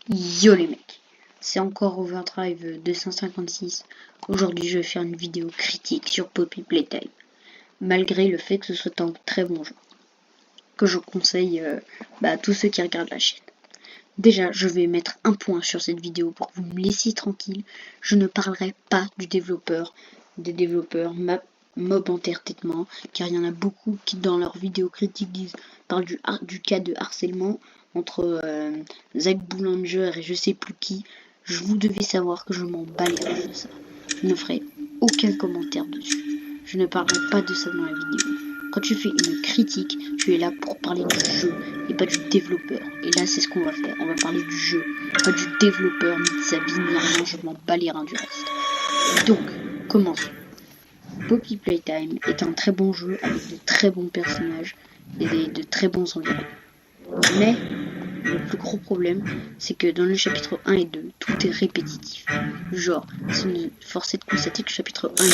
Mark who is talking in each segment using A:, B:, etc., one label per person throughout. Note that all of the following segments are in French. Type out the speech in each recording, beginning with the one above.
A: Yo les mecs, c'est encore Overdrive 256. Aujourd'hui je vais faire une vidéo critique sur Poppy Playtime, malgré le fait que ce soit un très bon jeu, que je conseille à tous ceux qui regardent la chaîne. Déjà, je vais mettre un point sur cette vidéo pour que vous me laissiez tranquille. Je ne parlerai pas des développeurs Mob Entertainment, car il y en a beaucoup qui dans leurs vidéos critiques parlent du cas de harcèlement entre Zach Boulanger et je sais plus qui. Vous devez savoir que je m'en bats les couilles de ça. Je ne ferai aucun commentaire dessus. Je ne parlerai pas de ça dans la vidéo. Quand tu fais une critique, tu es là pour parler du jeu et pas du développeur. Et là, c'est ce qu'on va faire. On va parler du jeu, pas du développeur, ni de sa vie, ni rien. Je m'en bats les reins du reste. Donc, commençons. Poppy Playtime est un très bon jeu avec de très bons personnages et de très bons environnements. Mais le plus gros problème, c'est que dans le chapitre 1 et 2, tout est répétitif. Genre, force est de constater que le chapitre 1 et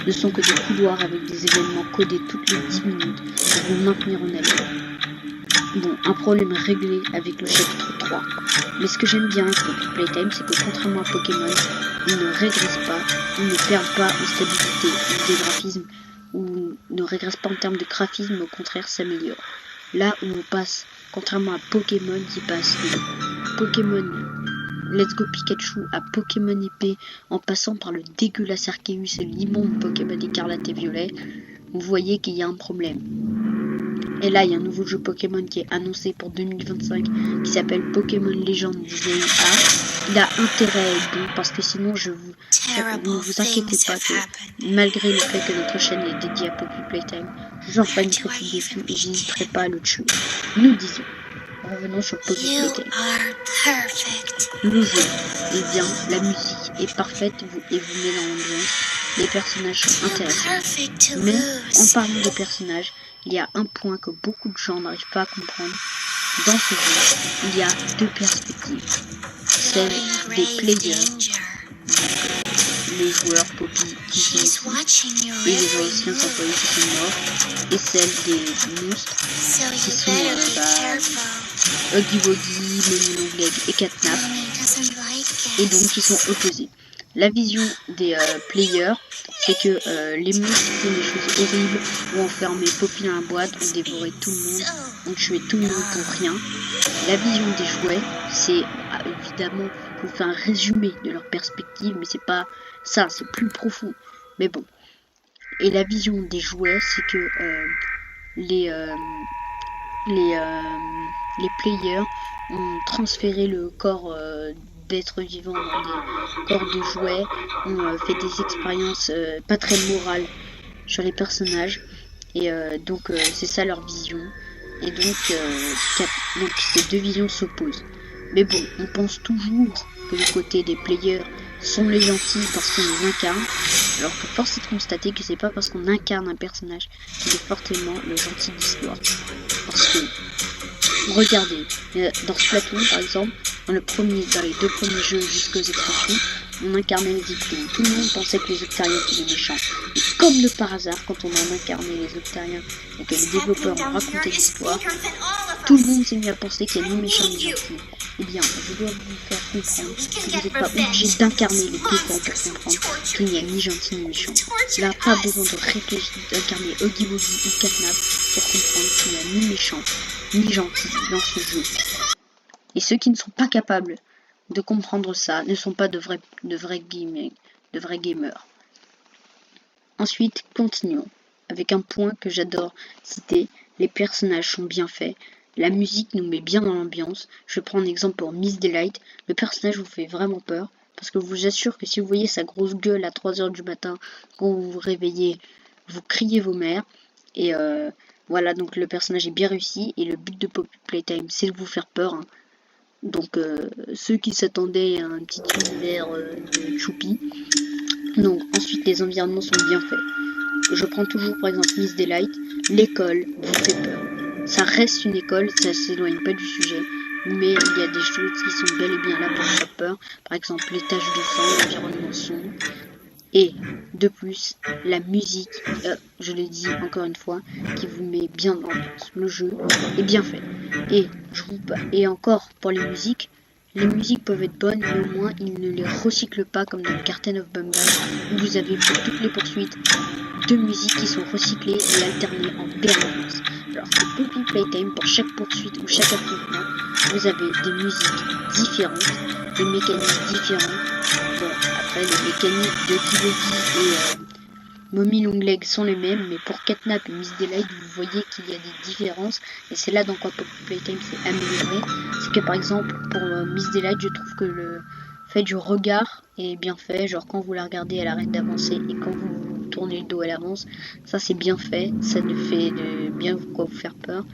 A: 2 ne sont que des couloirs avec des événements codés toutes les 10 minutes pour vous maintenir en haleine. Bon, un problème réglé avec le chapitre 3. Mais ce que j'aime bien avec Poppy Playtime, c'est que contrairement à Pokémon, ils ne régressent pas, ils ne perdent pas en stabilité ou des graphismes, ou ne régressent pas en termes de graphisme, au contraire s'améliorent. Là où on passe, contrairement à Pokémon qui passe de Pokémon Let's Go Pikachu à Pokémon épée en passant par le dégueulasse Arceus et l'immonde Pokémon écarlate et violet, vous voyez qu'il y a un problème. Et là, il y a un nouveau jeu Pokémon qui est annoncé pour 2025 qui s'appelle Pokémon Legends Design Art. Il a intérêt à être bon parce que sinon, ne vous inquiétez pas que malgré le fait que notre chaîne est dédiée à Poppy Playtime, je vous en ferai une critique dessus et je n'hésiterai pas à le tuer. Nous disons, revenons sur Poppy Playtime. Le jeu est bien, la musique est parfaite et vous met dans l'ambiance. Les personnages sont intéressants. Mais en parlant des personnages, il y a un point que beaucoup de gens n'arrivent pas à comprendre. Dans ce jeu, il y a deux perspectives. Celle des players, les joueurs Poppy qui sont et les anciens employés qui sont morts, et celle des monstres qui sont Huggy Wuggy, Mommy Longleg et Catnap, et donc qui sont opposés. La vision des players, c'est que les monstres font des choses horribles, ont enfermé Poppy dans la boîte, ont dévoré tout le monde, ont tué tout le monde pour rien. La vision des jouets, c'est évidemment, je vous fais un résumé de leur perspective, mais c'est pas ça, c'est plus profond. Mais bon. Et la vision des jouets, c'est que les players ont transféré le corps d'êtres vivants dans des corps de jouets, ont fait des expériences pas très morales sur les personnages, et donc c'est ça leur vision, et donc ces deux visions s'opposent. Mais bon, on pense toujours que le côté des players sont les gentils parce qu'on les incarne, alors que force est de constater que c'est pas parce qu'on incarne un personnage qu'il est forcément le gentil de l'histoire. Parce que regardez, dans Splatoon par exemple, dans les deux premiers jeux jusqu'aux extensions, on incarnait les Octariens. Tout le monde pensait que les Octariens étaient méchants. Et comme de par hasard, quand on a incarné les Octariens et que les développeurs ont raconté l'histoire, tout le monde s'est mis à penser qu'il y a ni méchants ni gentils. Eh bien, je dois vous faire comprendre que vous n'êtes pas obligé d'incarner les deux camps pour comprendre qu'il n'y a ni gentil ni méchant. Là, pas besoin de réfléchir, d'incarner Huggy Wuggy ou Catnap pour comprendre qu'il n'y a ni méchant ni gentil dans ce jeu. Et ceux qui ne sont pas capables de comprendre ça ne sont pas de vrais gamers. Ensuite, continuons avec un point que j'adore citer. Les personnages sont bien faits. La musique nous met bien dans l'ambiance. Je prends un exemple pour Miss Delight. Le personnage vous fait vraiment peur. Parce que je vous assure que si vous voyez sa grosse gueule à 3h du matin, quand vous vous réveillez, vous criez vos mères. Et voilà, donc le personnage est bien réussi. Et le but de Poppy Playtime, c'est de vous faire peur. Hein. Donc ceux qui s'attendaient à un petit univers de Choupi. Non, ensuite les environnements sont bien faits. Je prends toujours par exemple Miss Delight. L'école vous fait peur. Ça reste une école, ça s'éloigne pas du sujet, mais il y a des choses qui sont bel et bien là pour faire peur. Par exemple les taches de sang, l'environnement sombre. Et de plus, la musique, je l'ai dit encore une fois, qui vous met bien dans l'ambiance. Le jeu est bien fait. Et encore pour les musiques, Les musiques peuvent être bonnes, mais au moins ils ne les recyclent pas comme dans Garten of Bumble, où vous avez pour toutes les poursuites 2 musiques qui sont recyclées et alternées en permanence. Alors que Poppy Playtime, pour chaque poursuite ou chaque affrontement, vous avez des musiques différentes, des mécaniques différentes. Bon, après les mécaniques de Kibeki et Mommy Longlegs sont les mêmes, mais pour Catnap et Miss Delight, vous voyez qu'il y a des différences, et c'est là dans quoi Poppy Playtime s'est amélioré. C'est que par exemple, pour Miss Delight, je trouve que le fait du regard est bien fait, genre quand vous la regardez, elle arrête d'avancer, et quand vous tournez le dos, elle avance. Ça c'est bien fait, ça ne fait de bien quoi vous faire peur.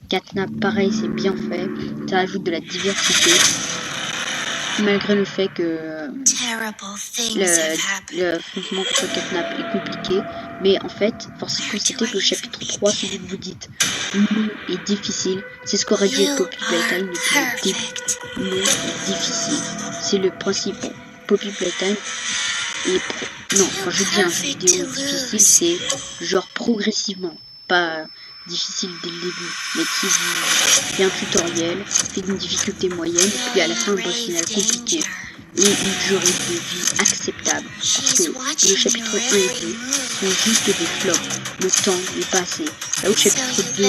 A: Catnap, pareil, c'est bien fait, ça ajoute de la diversité. Malgré le fait que le affrontement contre Catnap est compliqué, mais en fait, force est de constater que le chapitre 3, celui que vous dites long et difficile, c'est ce qu'aurait dû être Poppy Playtime depuis le début. Long et difficile, c'est le principe. Poppy Playtime est non, quand je dis un jeu vidéo difficile, c'est genre progressivement, pas difficile dès le début, mais qui fait un tutoriel, fait une difficulté moyenne, puis à la fin un boss final compliqué et une durée de vie acceptable, parce que le chapitre 1 et 2 sont juste des flops, le temps n'est pas assez. Là où le chapitre 2,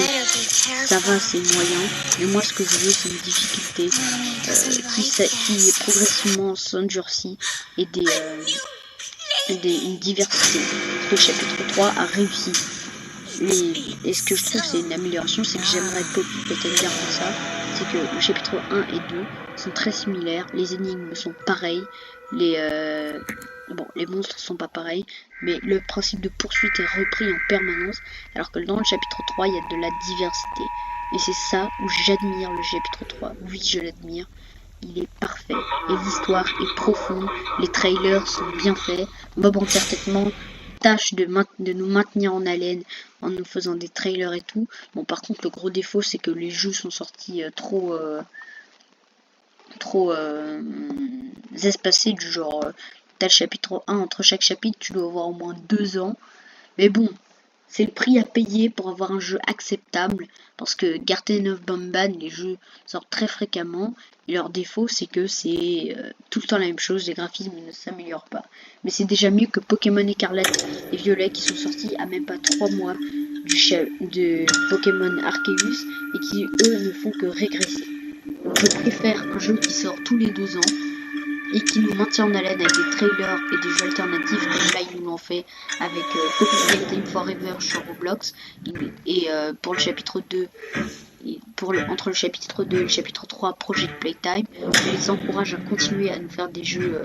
A: ça va, c'est moyen, mais moi ce que je veux c'est une difficulté qui est progressivement s'endurcie et une diversité. Le chapitre 3 a réussi. Et ce que je trouve c'est une amélioration, c'est que j'aimerais peut-être dire pour ça, c'est que le chapitre 1 et 2 sont très similaires, les énigmes sont pareilles, les monstres sont pas pareils, mais le principe de poursuite est repris en permanence, alors que dans le chapitre 3 il y a de la diversité. Et c'est ça où j'admire le chapitre 3, oui je l'admire, il est parfait, et l'histoire est profonde, les trailers sont bien faits, Bob Entertainment tâche de nous maintenir en haleine en nous faisant des trailers et tout. Bon, par contre, le gros défaut, c'est que les jeux sont sortis trop espacés, du genre, t'as le chapitre 1, entre chaque chapitre, tu dois avoir au moins 2 ans. Mais bon, c'est le prix à payer pour avoir un jeu acceptable, parce que Garten of Bumban, les jeux sortent très fréquemment, et leur défaut c'est que c'est tout le temps la même chose, les graphismes ne s'améliorent pas. Mais c'est déjà mieux que Pokémon Écarlate et Violet qui sont sortis à même pas 3 mois de Pokémon Arceus, et qui eux ne font que régresser. Donc je préfère un jeu qui sort tous les 2 ans, et qui nous maintient en haleine avec des trailers et des jeux alternatifs comme là ils nous l'ont fait avec Poppy Playtime Forever sur Roblox, et pour le chapitre 2 entre le chapitre 2 et le chapitre 3 Project Playtime, je les encourage à continuer à nous faire des jeux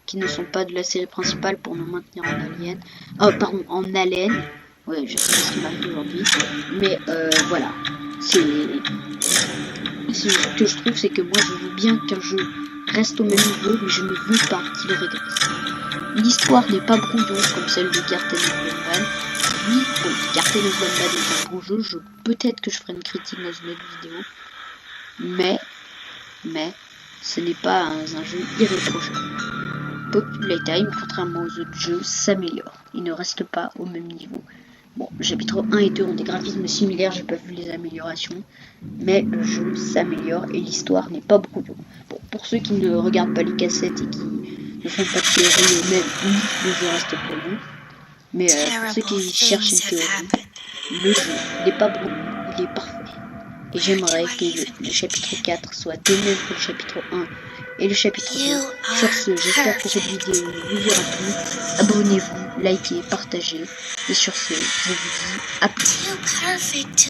A: qui ne sont pas de la série principale pour nous maintenir en haleine. Ouais, je sais pas ce qui m'arrive aujourd'hui, mais voilà, ce que je trouve, c'est que moi je veux bien qu'un jeu reste au même niveau, mais je ne veux pas qu'il régresse. L'histoire n'est pas brouillon comme celle de Garten of Bumban. Oui, bon, Garten of Bumban est un bon jeu, peut-être que je ferai une critique dans une autre vidéo, mais ce n'est pas un jeu irréprochable. Poppy Playtime, contrairement aux autres jeux, s'améliore. Il ne reste pas au même niveau. Bon, le chapitre 1 et 2 ont des graphismes similaires, j'ai pas vu les améliorations, mais le jeu s'améliore et l'histoire n'est pas brouillon. Bon, pour ceux qui ne regardent pas les cassettes et qui ne font pas de théorie eux-mêmes, oui, le jeu reste brouillon, mais pour ceux qui cherchent une théorie, le jeu n'est pas brouillon, il est parfait. Et j'aimerais que le chapitre 4 soit de même que le chapitre 1 et le chapitre 2. Sur ce, j'espère que cette vidéo vous aura plu. Abonnez-vous, likez, partagez. Et sur ce, je vous dis à plus.